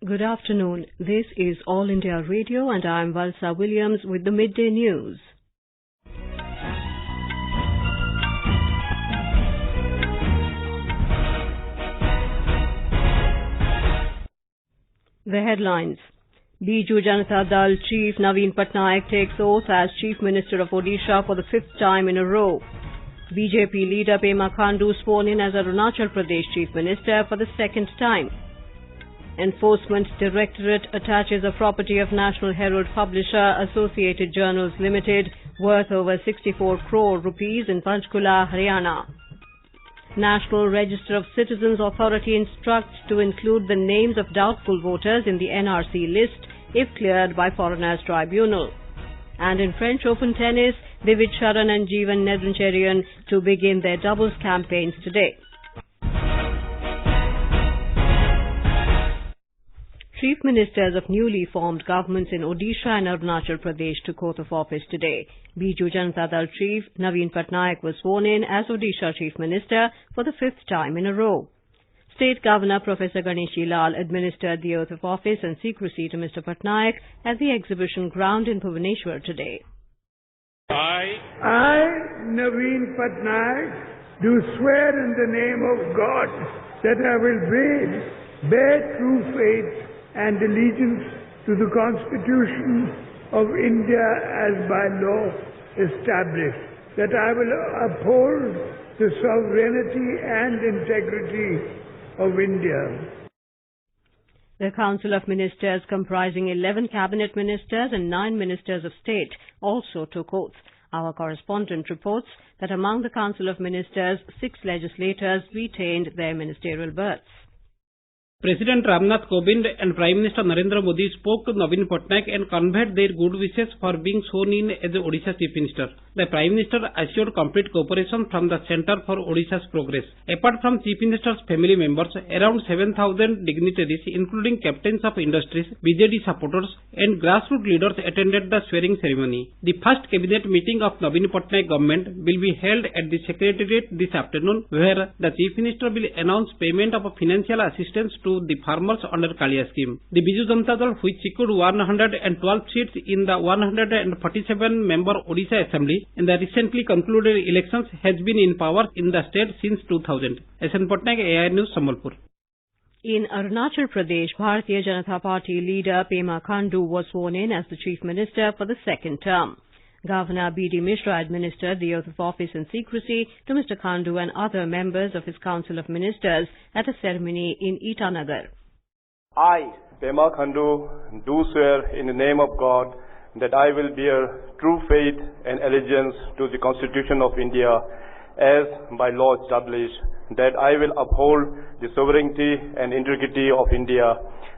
Good afternoon. This is All India Radio and I am Valsa Williams with the Midday News. The headlines. Biju Janata Dal Chief Naveen Patnaik takes oath as Chief Minister of Odisha for the fifth time in a row. BJP leader Pema Khandu sworn in as Arunachal Pradesh Chief Minister for the second time. Enforcement Directorate attaches a property of National Herald publisher Associated Journals Limited worth over 64 crore rupees in Panchkula, Haryana. National Register of Citizens Authority instructs to include the names of doubtful voters in the NRC list if cleared by Foreigners Tribunal. And in French Open tennis, Divij, Sharan and Jeevan Nedunchezhiyan to begin their doubles campaigns today. Chief Ministers of newly formed governments in Odisha and Arunachal Pradesh took oath of office today. Biju Janata Dal Chief Naveen Patnaik was sworn in as Odisha Chief Minister for the fifth time in a row. State Governor Professor Ganeshi Lal administered the oath of office and secrecy to Mr. Patnaik at the exhibition ground in Bhubaneswar today. I, Naveen Patnaik, do swear in the name of God that I will bear true faith and allegiance to the Constitution of India as by law established, that I will uphold the sovereignty and integrity of India. The Council of Ministers, comprising 11 cabinet ministers and 9 ministers of state, also took oath. Our correspondent reports that among the Council of Ministers, 6 legislators retained their ministerial berths. President Ramnath Kovind and Prime Minister Narendra Modi spoke to Naveen Patnaik and conveyed their good wishes for being sworn in as the Odisha Chief Minister. The Prime Minister assured complete cooperation from the Centre for Odisha's Progress. Apart from Chief Minister's family members, around 7,000 dignitaries, including captains of industries, BJD supporters and grassroots leaders attended the swearing ceremony. The first cabinet meeting of Naveen Patnaik government will be held at the Secretariat this afternoon, where the Chief Minister will announce payment of financial assistance to the farmers under Kalia scheme. The Biju Janata Dal, which secured 112 seats in the 147-member Odisha Assembly in the recently concluded elections, has been in power in the state since 2000. SN Patnaik, AI News, Sambalpur. In Arunachal Pradesh, Bharatiya Janata Party leader Pema Khandu was sworn in as the Chief Minister for the second term. Governor B.D. Mishra administered the oath of office in secrecy to Mr. Khandu and other members of his Council of Ministers at a ceremony in Itanagar. I, Pema Khandu, do swear in the name of God that I will bear true faith and allegiance to the Constitution of India as by law established, that I will uphold the sovereignty and integrity of India,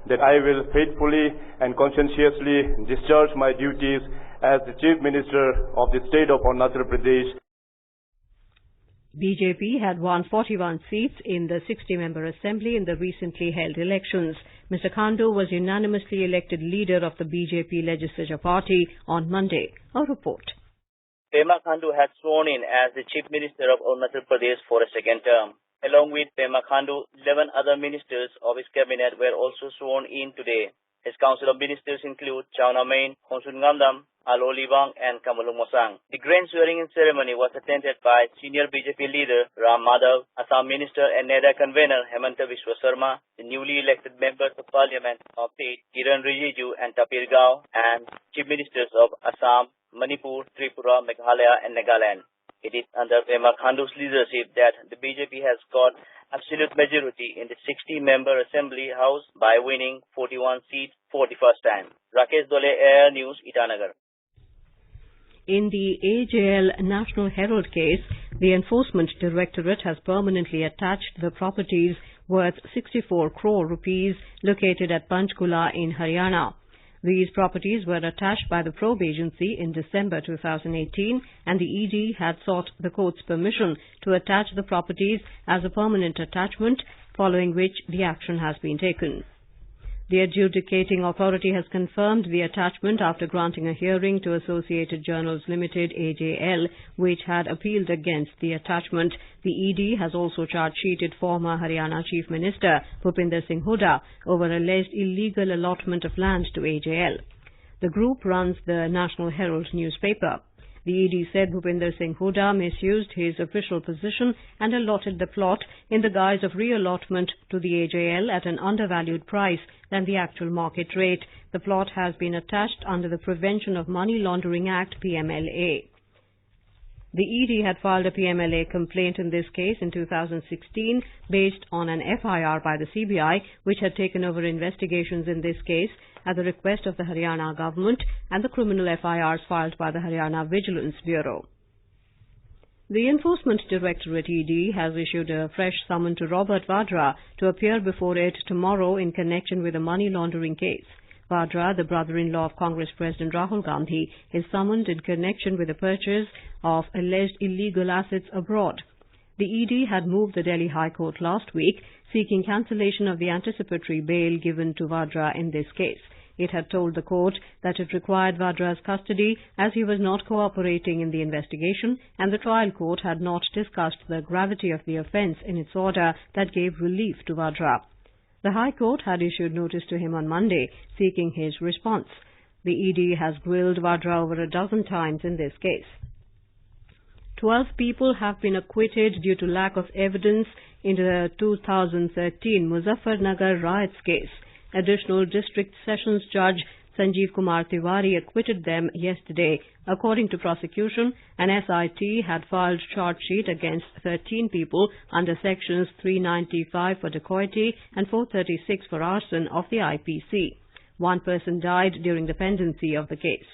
that I will faithfully and conscientiously discharge my duties as the Chief Minister of the state of Arunachal Pradesh. BJP had won 41 seats in the 60-member assembly in the recently held elections. Mr. Khandu was unanimously elected leader of the BJP legislature party on Monday. A report. Pema Khandu had sworn in as the Chief Minister of Arunachal Pradesh for a second term. Along with Pema Khandu, 11 other ministers of his cabinet were also sworn in today. His Council of Ministers include Chaunamein, Khonsun Ngamdam, Alo Libang and Kamalung Mosang. The grand swearing-in ceremony was attended by senior BJP leader Ram Madhav, Assam Minister and NEDA convener Hemanta Biswa Sarma, the newly elected members of Parliament of State Kiran Rijiju and Tapir Gao, and Chief Ministers of Assam, Manipur, Tripura, Meghalaya and Nagaland. It is under Pema Khandu's leadership that the BJP has got absolute majority in the 60-member Assembly House by winning 41 seats for the first time. Rakesh Dole, Air News, Itanagar. In the AJL National Herald case, the Enforcement Directorate has permanently attached the properties worth 64 crore rupees located at Panchkula in Haryana. These properties were attached by the probe agency in December 2018 and the ED had sought the court's permission to attach the properties as a permanent attachment, following which the action has been taken. The adjudicating authority has confirmed the attachment after granting a hearing to Associated Journals Limited (AJL), which had appealed against the attachment. The ED has also charge-sheeted former Haryana Chief Minister Bhupinder Singh Hooda over alleged illegal allotment of land to AJL. The group runs the National Herald newspaper. The ED said Bhupinder Singh Hooda misused his official position and allotted the plot in the guise of reallotment to the AJL at an undervalued price than the actual market rate. The plot has been attached under the Prevention of Money Laundering Act (PMLA). The ED had filed a PMLA complaint in this case in 2016 based on an FIR by the CBI, which had taken over investigations in this case at the request of the Haryana government, and the criminal FIRs filed by the Haryana Vigilance Bureau. The Enforcement Directorate ED has issued a fresh summon to Robert Vadra to appear before it tomorrow in connection with a money laundering case. Vadra, the brother-in-law of Congress President Rahul Gandhi, is summoned in connection with the purchase of alleged illegal assets abroad. The ED had moved the Delhi High Court last week, seeking cancellation of the anticipatory bail given to Vadra in this case. It had told the court that it required Vadra's custody as he was not cooperating in the investigation, and the trial court had not discussed the gravity of the offence in its order that gave relief to Vadra. The High Court had issued notice to him on Monday, seeking his response. The ED has grilled Vadra over a dozen times in this case. 12 people have been acquitted due to lack of evidence in the 2013 Muzaffarnagar riots case. Additional District Sessions Judge Sanjeev Kumar Tiwari acquitted them yesterday. According to prosecution, an SIT had filed charge sheet against 13 people under sections 395 for dacoity and 436 for arson of the IPC. One person died during the pendency of the case.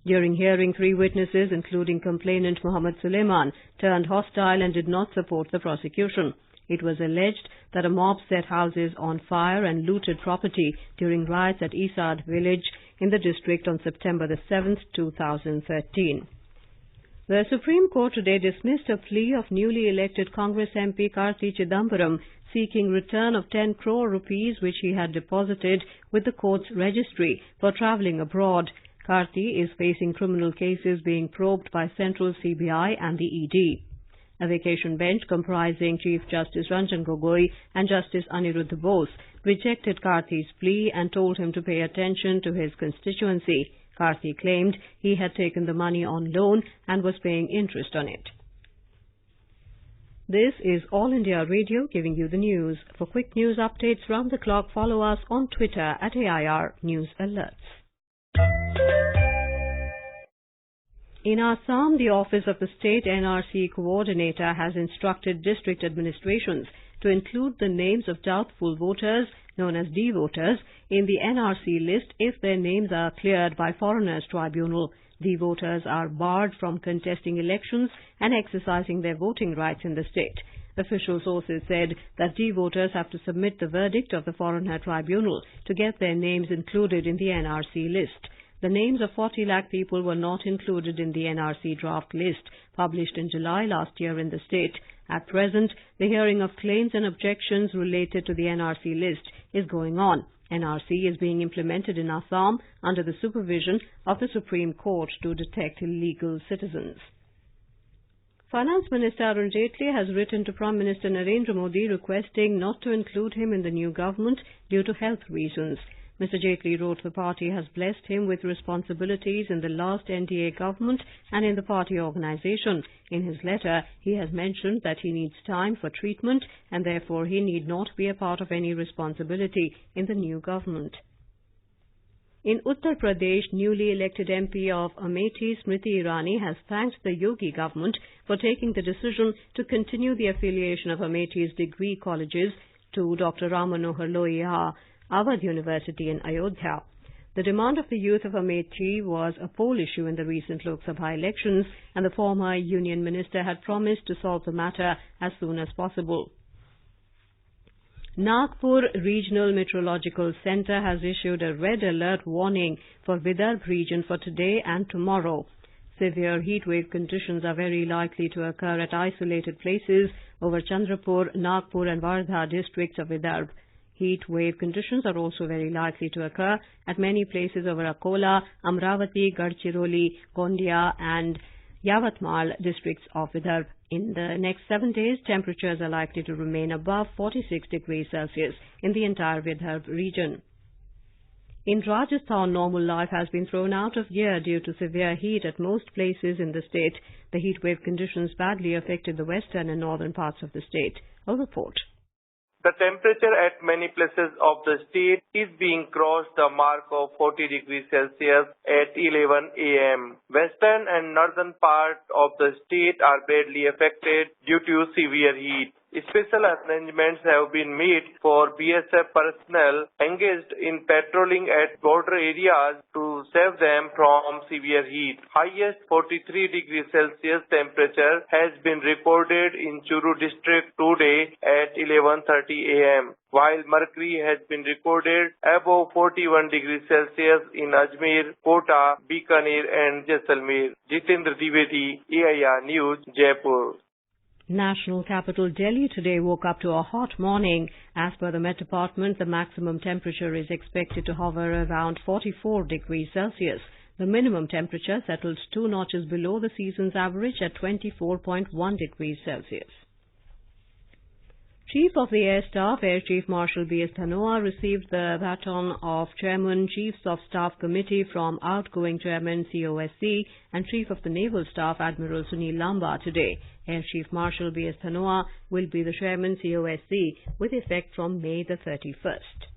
During hearing, 3 witnesses, including complainant Muhammad Suleiman, turned hostile and did not support the prosecution. It was alleged that a mob set houses on fire and looted property during riots at Isad village in the district on September 7, 2013. The Supreme Court today dismissed a plea of newly elected Congress MP Karti Chidambaram seeking return of 10 crore rupees which he had deposited with the court's registry for travelling abroad. Karti is facing criminal cases being probed by Central CBI and the ED. A vacation bench comprising Chief Justice Ranjan Gogoi and Justice Aniruddha Bose rejected Karti's plea and told him to pay attention to his constituency. Karti claimed he had taken the money on loan and was paying interest on it. This is All India Radio giving you the news. For quick news updates round the clock, follow us on Twitter at AIR News Alerts. In Assam, the Office of the State NRC Coordinator has instructed district administrations to include the names of doubtful voters, known as D voters, in the NRC list if their names are cleared by Foreigners Tribunal. D voters are barred from contesting elections and exercising their voting rights in the state. Official sources said that D voters have to submit the verdict of the Foreigner Tribunal to get their names included in the NRC list. The names of 40 lakh people were not included in the NRC draft list published in July last year in the state. At present, the hearing of claims and objections related to the NRC list is going on. NRC is being implemented in Assam under the supervision of the Supreme Court to detect illegal citizens. Finance Minister Arun Jaitley has written to Prime Minister Narendra Modi requesting not to include him in the new government due to health reasons. Mr. Jaitley wrote the party has blessed him with responsibilities in the last NDA government and in the party organisation. In his letter, he has mentioned that he needs time for treatment and therefore he need not be a part of any responsibility in the new government. In Uttar Pradesh, newly elected MP of Amethi Smriti Irani has thanked the Yogi government for taking the decision to continue the affiliation of Amethi's degree colleges to Dr. Ram Manohar Lohia Awadh University in Ayodhya. The demand of the youth of Amethi was a poll issue in the recent Lok Sabha elections, and the former Union Minister had promised to solve the matter as soon as possible. Nagpur Regional Meteorological Centre has issued a red alert warning for Vidarbh region for today and tomorrow. Severe heatwave conditions are very likely to occur at isolated places over Chandrapur, Nagpur and Wardha districts of Vidarbh. Heat wave conditions are also very likely to occur at many places over Akola, Amravati, Gadchiroli, Gondia and Yavatmal districts of Vidarbha. In the next 7 days, temperatures are likely to remain above 46 degrees Celsius in the entire Vidarbha region. In Rajasthan, normal life has been thrown out of gear due to severe heat at most places in the state. The heat wave conditions badly affected the western and northern parts of the state. A report. The temperature at many places of the state is being crossed the mark of 40 degrees Celsius at 11 a.m. Western and northern parts of the state are badly affected due to severe heat. Special arrangements have been made for BSF personnel engaged in patrolling at border areas to save them from severe heat. Highest 43 degrees Celsius temperature has been recorded in Churu district today at 11:30 a.m. while mercury has been recorded above 41 degrees Celsius in Ajmer, Kota, Bikaner and Jaisalmer. Jitendra Dwivedi, AIR News, Jaipur. National capital Delhi today woke up to a hot morning. As per the Met Department, the maximum temperature is expected to hover around 44 degrees Celsius. The minimum temperature settled 2 notches below the season's average at 24.1 degrees Celsius. Chief of the Air Staff, Air Chief Marshal B.S. Dhanoa, received the baton of Chairman, Chiefs of Staff Committee from outgoing Chairman COSC and Chief of the Naval Staff Admiral Sunil Lamba today. Air Chief Marshal B.S. Dhanoa will be the Chairman COSC with effect from May the 31st.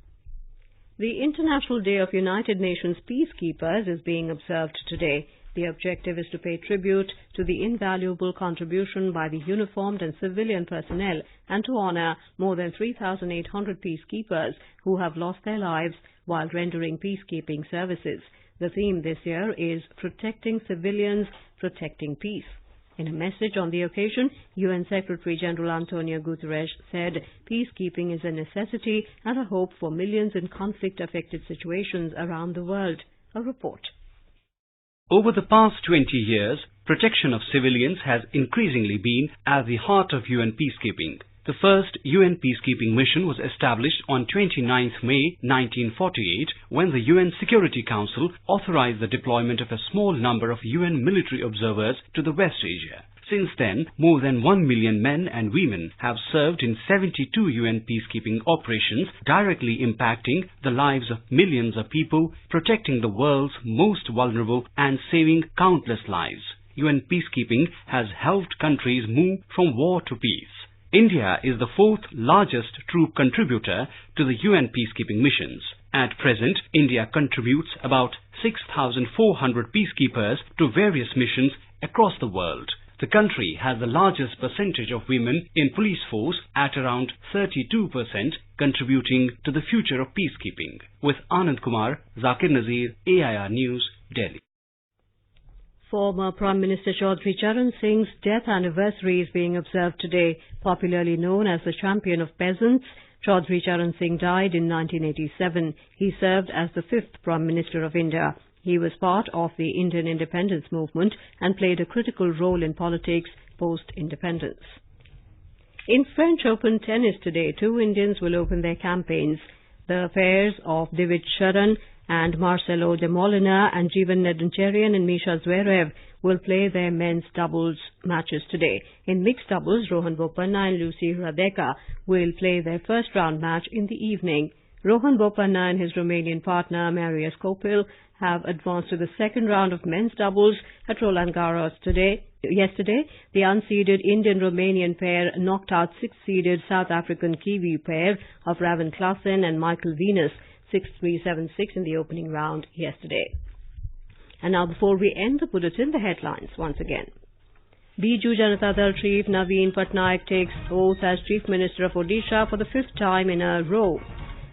The International Day of United Nations Peacekeepers is being observed today. The objective is to pay tribute to the invaluable contribution by the uniformed and civilian personnel and to honor more than 3,800 peacekeepers who have lost their lives while rendering peacekeeping services. The theme this year is Protecting Civilians, Protecting Peace. In a message on the occasion, UN Secretary-General Antonio Guterres said peacekeeping is a necessity and a hope for millions in conflict-affected situations around the world. A report. Over the past 20 years, protection of civilians has increasingly been at the heart of UN peacekeeping. The first UN peacekeeping mission was established on 29th May 1948 when the UN Security Council authorized the deployment of a small number of UN military observers to the West Asia. Since then, more than 1 million men and women have served in 72 UN peacekeeping operations, directly impacting the lives of millions of people, protecting the world's most vulnerable and saving countless lives. UN peacekeeping has helped countries move from war to peace. India is the 4th largest troop contributor to the UN peacekeeping missions. At present, India contributes about 6,400 peacekeepers to various missions across the world. The country has the largest percentage of women in police force at around 32%, contributing to the future of peacekeeping. With Anand Kumar, Zakir Nazir, AIR News, Delhi. Former Prime Minister Chaudhry Charan Singh's death anniversary is being observed today. Popularly known as the champion of peasants, Chaudhry Charan Singh died in 1987. He served as the 5th Prime Minister of India. He was part of the Indian independence movement and played a critical role in politics post-independence. In French Open tennis today, 2 Indians will open their campaigns. The pairs of Divij Sharan and Marcelo de Molina and Jeevan Nedunchezhiyan and Misha Zverev will play their men's doubles matches today. In mixed doubles, Rohan Bopanna and Lucy Hradeka will play their first round match in the evening. Rohan Bopanna and his Romanian partner Marius Copil have advanced to the second round of men's doubles at Roland Garros yesterday. The unseeded Indian-Romanian pair knocked out 6th-seeded South African-Kiwi pair of Raven Klaasen and Michael Venus 6-3, 7-6 in the opening round yesterday. And now, before we end the bulletin, the headlines once again. Biju Janata Dal Chief Naveen Patnaik takes oath as Chief Minister of Odisha for the 5th time in a row.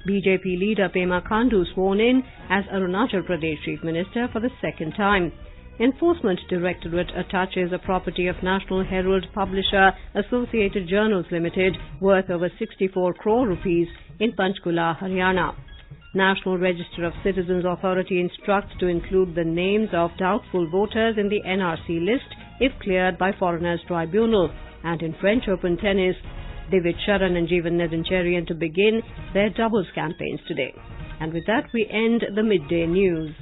BJP leader Pema Khandu sworn in as Arunachal Pradesh Chief Minister for the 2nd time. Enforcement Directorate attaches a property of National Herald publisher Associated Journals Limited worth over 64 crore rupees in Panchkula, Haryana. National Register of Citizens Authority instructs to include the names of doubtful voters in the NRC list if cleared by Foreigners Tribunal. And in French Open tennis, Divij, Sharan and Jeevan Nedunchezhiyan to begin their doubles campaigns today. And with that, we end the midday news.